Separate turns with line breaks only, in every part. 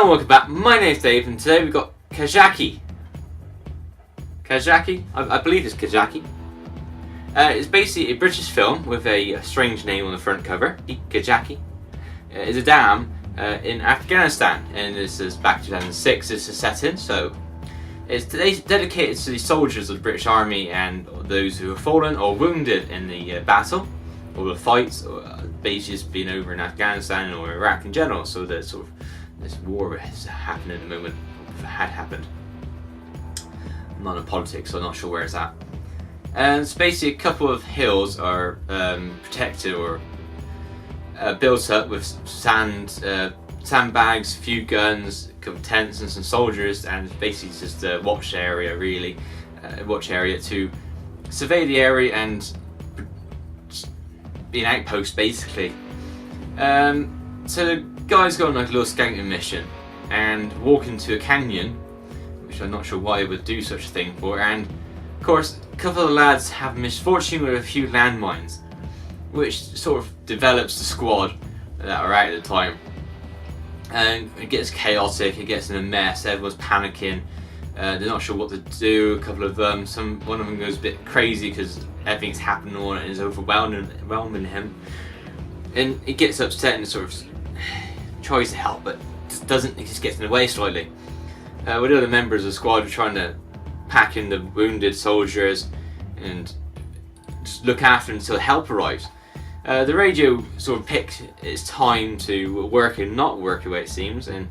and welcome back. My name's Dave, and today we've got Kajaki. Kajaki? I believe it's Kajaki. It's basically a British film with a strange name on the front cover. Kajaki. It's a dam in Afghanistan, and this is back 2006. This is set in, so it's dedicated to the soldiers of the British Army and those who have fallen or wounded in the battle or the fights, or bases being over in Afghanistan or Iraq in general. So the sort of this war is happening at the moment, or had happened. I'm not in politics, so I'm not sure where it's at. And it's basically a couple of hills are protected or built up with sandbags, a few guns, a couple of tents and some soldiers, and basically just a watch area, really, to survey the area and be an outpost, basically. So the guy's got like a little scouting mission and walk into a canyon, which I'm not sure why he would do such a thing for, and of course a couple of lads have misfortune with a few landmines, which sort of develops the squad that are out at the time, and it gets chaotic, it gets in a mess, everyone's panicking, they're not sure what to do. A couple of them, one of them goes a bit crazy because everything's happening on it and is overwhelming him, and he gets upset and sort of tries to help, but just doesn't. He just gets in the way slightly. With other members of the squad are trying to pack in the wounded soldiers and just look after them until help arrives. The radio sort of picks its time to work and not work the way it seems, and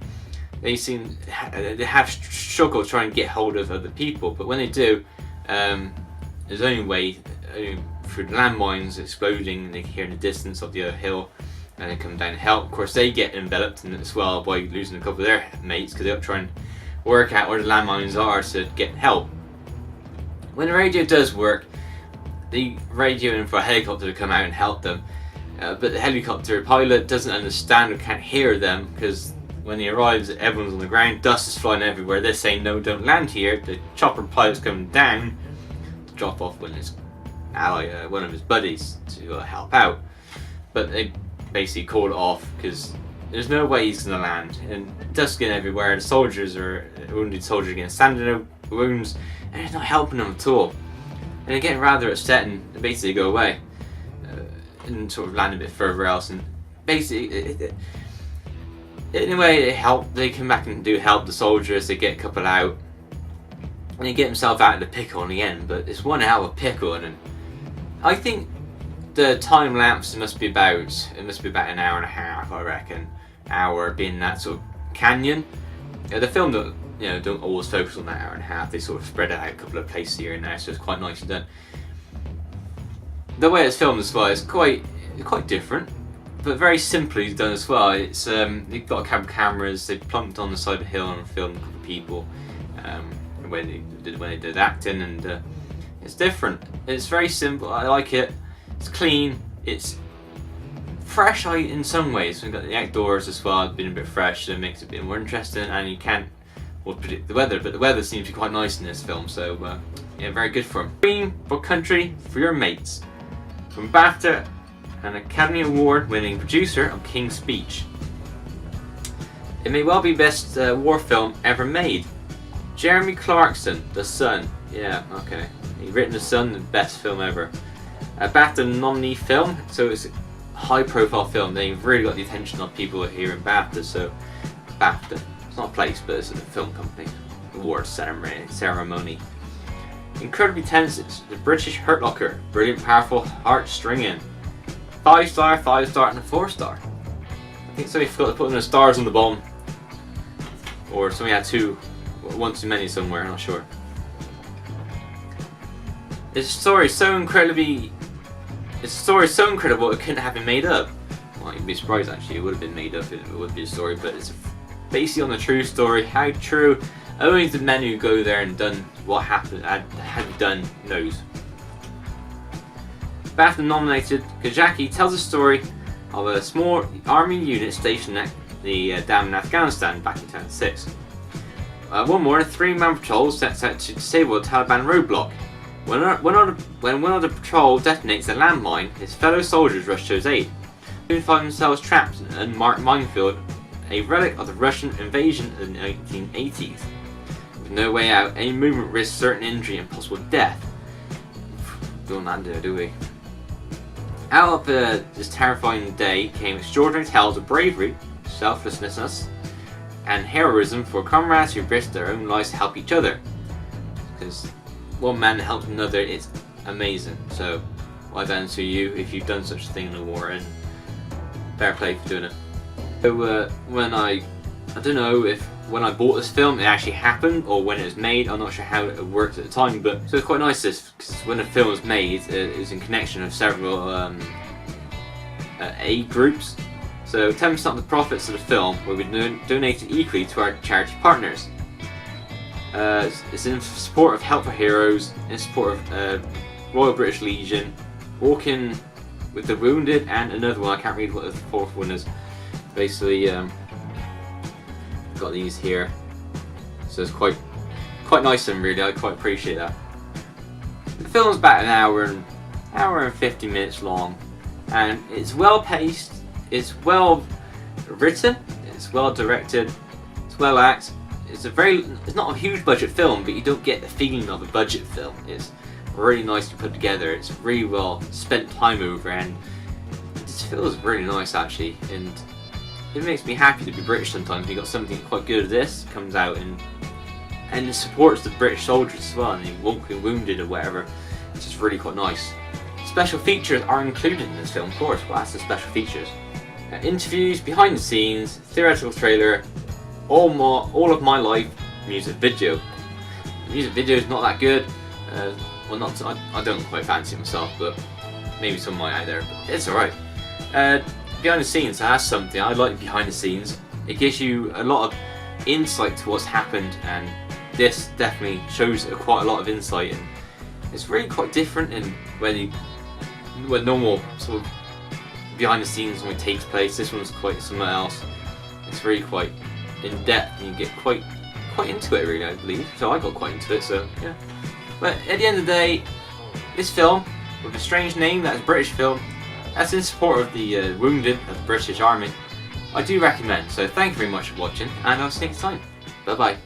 they have struggled trying to get hold of other people, but when they do, there's only way through the landmines exploding, and they can hear in the distance of the other hill, and they come down to help. Of course, they get enveloped in it as well by losing a couple of their mates because they'll try and work out where the landmines are to get help. When the radio does work, they radio in for a helicopter to come out and help them, but the helicopter pilot doesn't understand or can't hear them because when he arrives, everyone's on the ground, dust is flying everywhere. They're saying no, don't land here. The chopper pilot's coming down to drop off one of his one of his buddies to help out, but they basically call it off because there's no way he's gonna land, and dust getting everywhere. The soldiers are wounded soldiers getting standing wounds, and it's not helping them at all. And they're getting rather upset and basically go away and sort of land a bit further else. And basically, in a way, they come back and do help the soldiers. They get a couple out, and they get themselves out of the pickle in the end. But it's one hell of a pickle, and I think the time lapse must be about an hour and a half, I reckon. Hour being that sort of canyon. The film don't always focus on that hour and a half. They sort of spread it out a couple of places here and there, so it's quite nicely done. The way it's filmed as well is quite different, but very simply done as well. It's they've got a couple of cameras. They plunked on the side of the hill and filmed a couple of people when they did acting, and it's different. It's very simple. I like it. It's clean. It's fresh in some ways. We've got the outdoors as well. It's been a bit fresh, so it makes it a bit more interesting. And you can't predict the weather, but the weather seems to be quite nice in this film. So yeah, very good for him. Green for Country for Your Mates, from BAFTA and Academy Award-winning producer of King's Speech. It may well be best war film ever made. Jeremy Clarkson, The Sun. Yeah, okay. He's written The Sun, the best film ever. A BAFTA nominee film, so it's a high-profile film. They've really got the attention of people here in BAFTA. So BAFTA, it's not a place, but it's a film company. Award ceremony. Incredibly tense. It's the British Hurt Locker. Brilliant, powerful, heart-stringing. 5-star, 5-star, and a 4-star. I think somebody forgot to put in the stars on the bottom, or somebody had one too many somewhere. I'm not sure. It's a story so incredible it couldn't have been made up. Well, you'd be surprised actually. It would have been made up if it would be a story, but it's basically on a true story. How true? Only the men who go there and done what happened had done knows. BAFTA nominated Kajaki tells the story of a small army unit stationed at the dam in Afghanistan back in 2006. One morning, a 3-man patrol sets out to disable a Taliban roadblock. When one of the patrol detonates a landmine, his fellow soldiers rush to his aid. Soon find themselves trapped in an unmarked minefield a relic of the Russian invasion in the 1980s. With no way out, any movement risks certain injury and possible death. Don't want that, do we? Out of this terrifying day came extraordinary tales of bravery, selflessness, and heroism for comrades who risked their own lives to help each other. Because one man helps another, it's amazing. So, well done to you if you've done such a thing in the war, and fair play for doing it. So, when I don't know if when I bought this film it actually happened or when it was made. I'm not sure how it worked at the time, but so it's quite nice this because when the film was made, it was in connection of several aid groups. So 10% of the profits of the film will be donated equally to our charity partners. It's in support of Help for Heroes, in support of Royal British Legion, Walking with the Wounded, and another one, I can't read what the fourth one is. Basically, got these here. So it's quite nice of them, really. I quite appreciate that. The film's about an hour and 50 minutes long, and it's well paced. It's well written, it's well directed, it's well acted. It's not a huge budget film, but you don't get the feeling of a budget film. It's really nicely put together. It's really well spent time over, and it feels really nice actually. And it makes me happy to be British sometimes. You got something quite good as this comes out and it supports the British soldiers as well, and the walking wounded or whatever. It's just really quite nice. Special features are included in this film, of course. Well, that's the special features. Interviews, behind the scenes, theoretical trailer, all of my live music video. The music video is not that good. Well, I don't quite fancy it myself, but maybe some might out there. But it's alright. Behind the scenes, that's something I like. Behind the scenes, it gives you a lot of insight to what's happened, and this definitely shows quite a lot of insight. And it's really quite different in when normal sort of behind the scenes when it takes place. This one's quite something else. It's really quite in depth, and you get quite into it, really, I believe. So I got quite into it. So yeah. But at the end of the day, this film with a strange name, that is a British film, that's in support of the wounded of the British Army, I do recommend. So thank you very much for watching, and I'll see you next time. Bye bye.